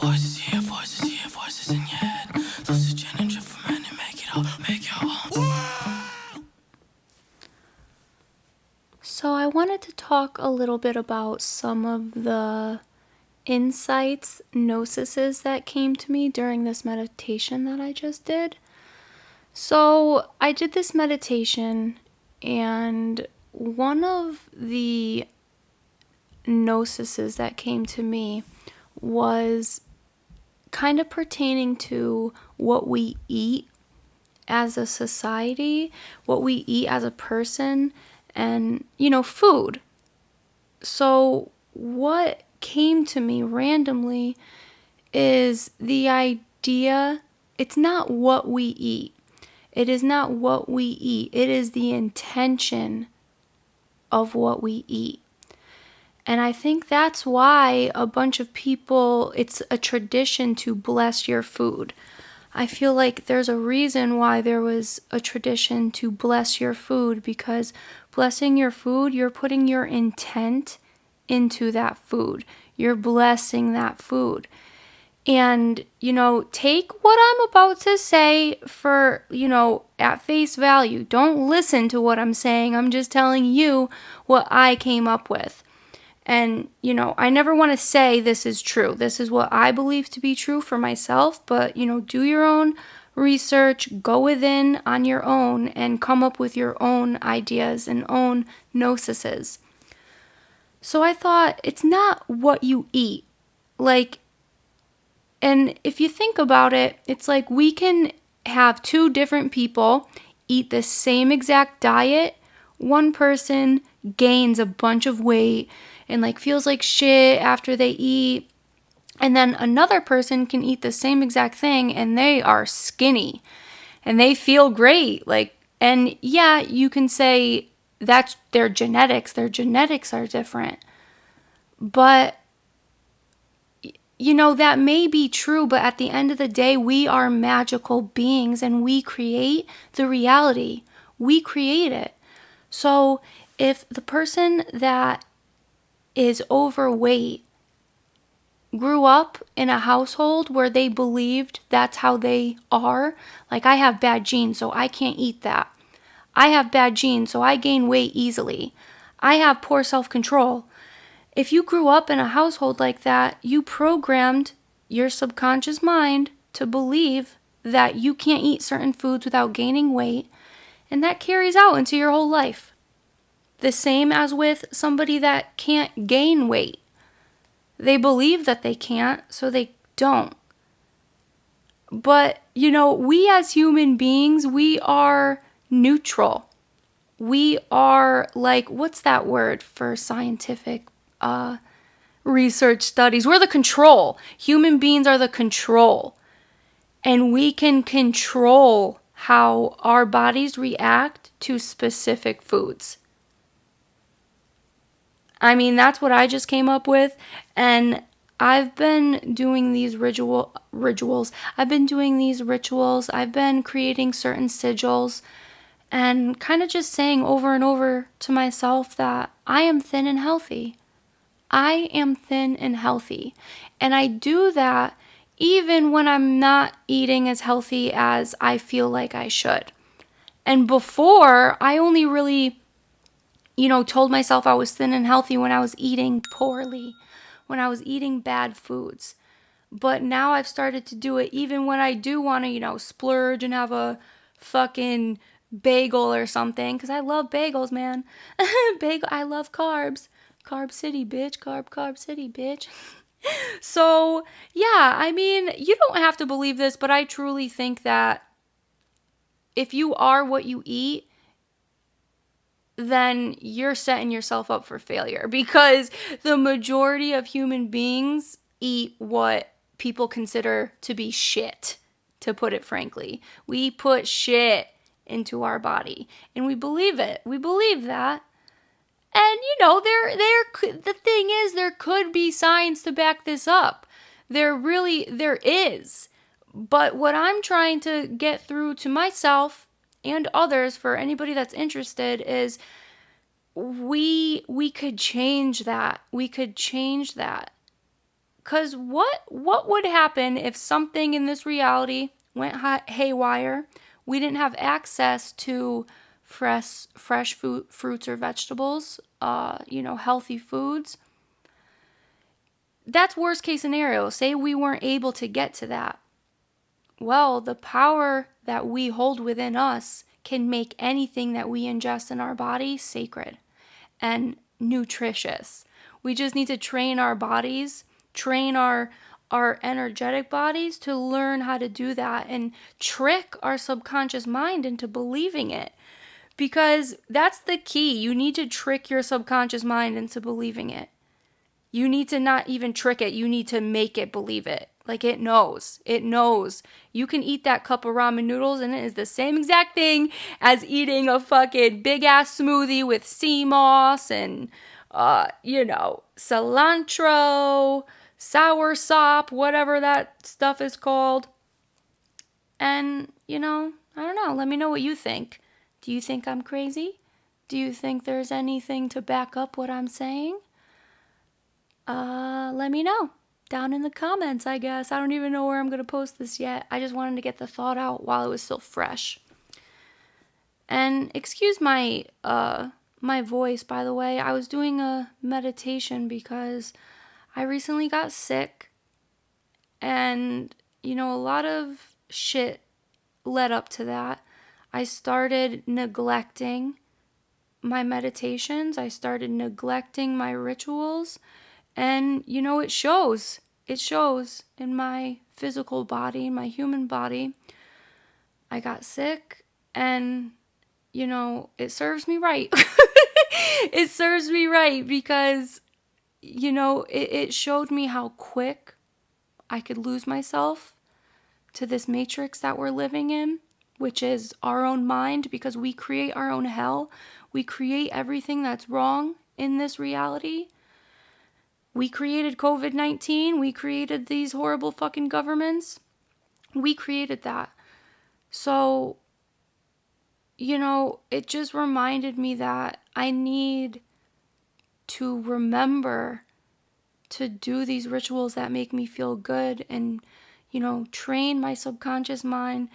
Voices here, voices in your head. Sausage and drip from and make it all, make your own. So I wanted to talk a little bit about some of the insights, gnosises that came to me during this meditation that I just did. So I did this meditation, and one of the gnosises that came to me was kind of pertaining to what we eat as a society, what we eat as a person, and, food. So what came to me randomly is the idea, it's not what we eat. It is not what we eat. It is the intention of what we eat. And I think that's why a bunch of people, it's a tradition to bless your food. I feel like there's a reason why there was a tradition to bless your food, because blessing your food, you're putting your intent into that food. You're blessing that food. And, take what I'm about to say for, at face value. Don't listen to what I'm saying. I'm just telling you what I came up with. And, I never want to say this is true. This is what I believe to be true for myself. But, do your own research, go within on your own, and come up with your own ideas and own gnosises. So I thought, it's not what you eat. And if you think about it, it's like we can have two different people eat the same exact diet. One person gains a bunch of weight and feels like shit after they eat. And then another person can eat the same exact thing and they are skinny and they feel great. And yeah, you can say that's their genetics. Their genetics are different. But that may be true, but at the end of the day, we are magical beings and we create the reality. We create it. So if the person that is overweight grew up in a household where they believed that's how they are, I have bad genes, so I can't eat that. I have bad genes, so I gain weight easily. I have poor self-control. If you grew up in a household like that, you programmed your subconscious mind to believe that you can't eat certain foods without gaining weight, and that carries out into your whole life. The same as with somebody that can't gain weight. They believe that they can't, so they don't. But, we as human beings, we are neutral. We are what's that word for scientific research studies? We're the control. Human beings are the control. And we can control how our bodies react to specific foods. I mean, that's what I just came up with. And I've been doing these rituals. I've been doing these rituals. I've been creating certain sigils and kind of just saying over and over to myself that I am thin and healthy. I am thin and healthy. And I do that even when I'm not eating as healthy as I feel like I should. And before, I only really, told myself I was thin and healthy when I was eating poorly, when I was eating bad foods. But now I've started to do it even when I do want to, splurge and have a fucking bagel or something. Because I love bagels, man. I love carbs. Carb city, bitch. Carb city, bitch. So, yeah, I mean, you don't have to believe this, but I truly think that if you are what you eat, then you're setting yourself up for failure, because the majority of human beings eat what people consider to be shit, to put it frankly. We put shit into our body and we believe it. We believe that. And the thing is, there could be science to back this up. There is. But what I'm trying to get through to myself and others, for anybody that's interested, is we could change that. We could change that. Because what would happen if something in this reality went haywire? We didn't have access to fresh fruits or vegetables, healthy foods. That's worst case scenario. Say we weren't able to get to that. Well, the power that we hold within us can make anything that we ingest in our body sacred and nutritious. We just need to train our bodies, train our energetic bodies to learn how to do that and trick our subconscious mind into believing it. Because that's the key. You need to trick your subconscious mind into believing it. You need to not even trick it. You need to make it believe it. Like it knows. It knows. You can eat that cup of ramen noodles and it is the same exact thing as eating a fucking big ass smoothie with sea moss and, cilantro, sour sop, whatever that stuff is called. And, I don't know. Let me know what you think. Do you think I'm crazy? Do you think there's anything to back up what I'm saying? Let me know down in the comments, I guess. I don't even know where I'm going to post this yet. I just wanted to get the thought out while it was still fresh. And excuse my voice, by the way. I was doing a meditation because I recently got sick and, a lot of shit led up to that. I started neglecting my meditations. I started neglecting my rituals. And, it shows. It shows in my physical body, my human body. I got sick and, it serves me right. It serves me right because, it showed me how quick I could lose myself to this matrix that we're living in, which is our own mind, because we create our own hell. We create everything that's wrong in this reality. We created COVID-19. We created these horrible fucking governments. We created that. So, it just reminded me that I need to remember to do these rituals that make me feel good and, train my subconscious mind,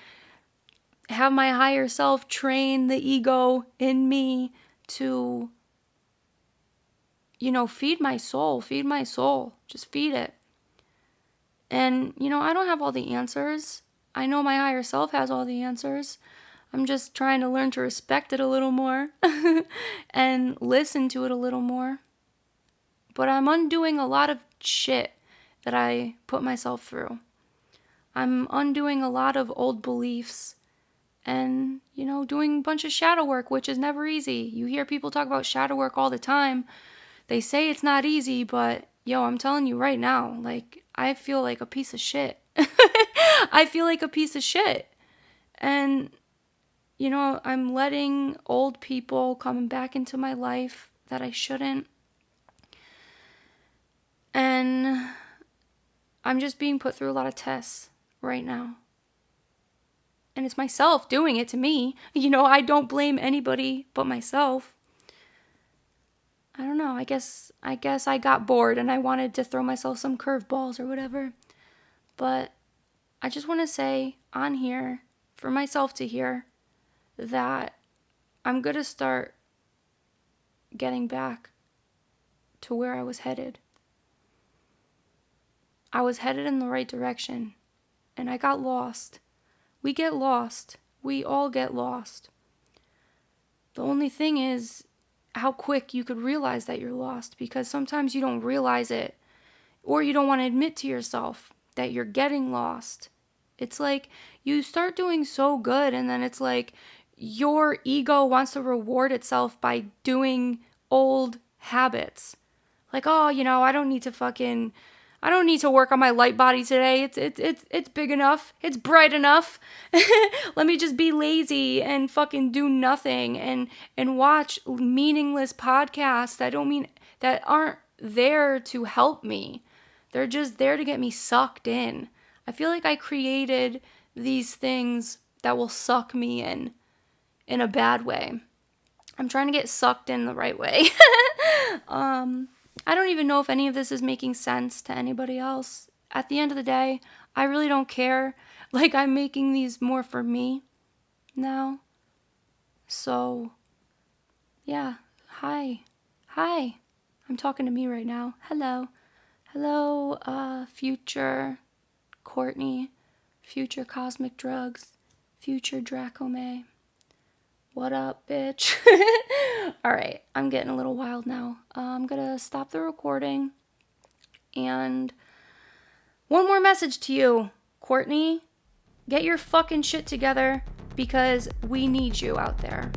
have my higher self train the ego in me to feed my soul, just feed it. And, I don't have all the answers. I know my higher self has all the answers. I'm just trying to learn to respect it a little more and listen to it a little more. But I'm undoing a lot of shit that I put myself through. I'm undoing a lot of old beliefs and, doing a bunch of shadow work, which is never easy. You hear people talk about shadow work all the time. They say it's not easy, but I'm telling you right now, I feel like a piece of shit. I feel like a piece of shit. And, I'm letting old people come back into my life that I shouldn't. And I'm just being put through a lot of tests right now. And it's myself doing it to me. I don't blame anybody but myself. I don't know, I guess I got bored and I wanted to throw myself some curveballs or whatever. But I just want to say on here, for myself to hear, that I'm going to start getting back to where I was headed. I was headed in the right direction, and I got lost. We get lost. We all get lost. The only thing is how quick you could realize that you're lost, because sometimes you don't realize it, or you don't want to admit to yourself that you're getting lost. It's like you start doing so good, and then it's like your ego wants to reward itself by doing old habits. Like, oh, I don't need to work on my light body today. It's big enough. It's bright enough. Let me just be lazy and fucking do nothing and watch meaningless podcasts that aren't there to help me. They're just there to get me sucked in. I feel like I created these things that will suck me in a bad way. I'm trying to get sucked in the right way. I don't even know if any of this is making sense to anybody else. At the end of the day, I really don't care. Like, I'm making these more for me now. So, yeah. Hi. I'm talking to me right now. Hello. Future Courtney. Future Cosmic Drugz. Future Dracome. What up, bitch? Alright, I'm getting a little wild now. I'm gonna stop the recording. And one more message to you, Courtney. Get your fucking shit together because we need you out there.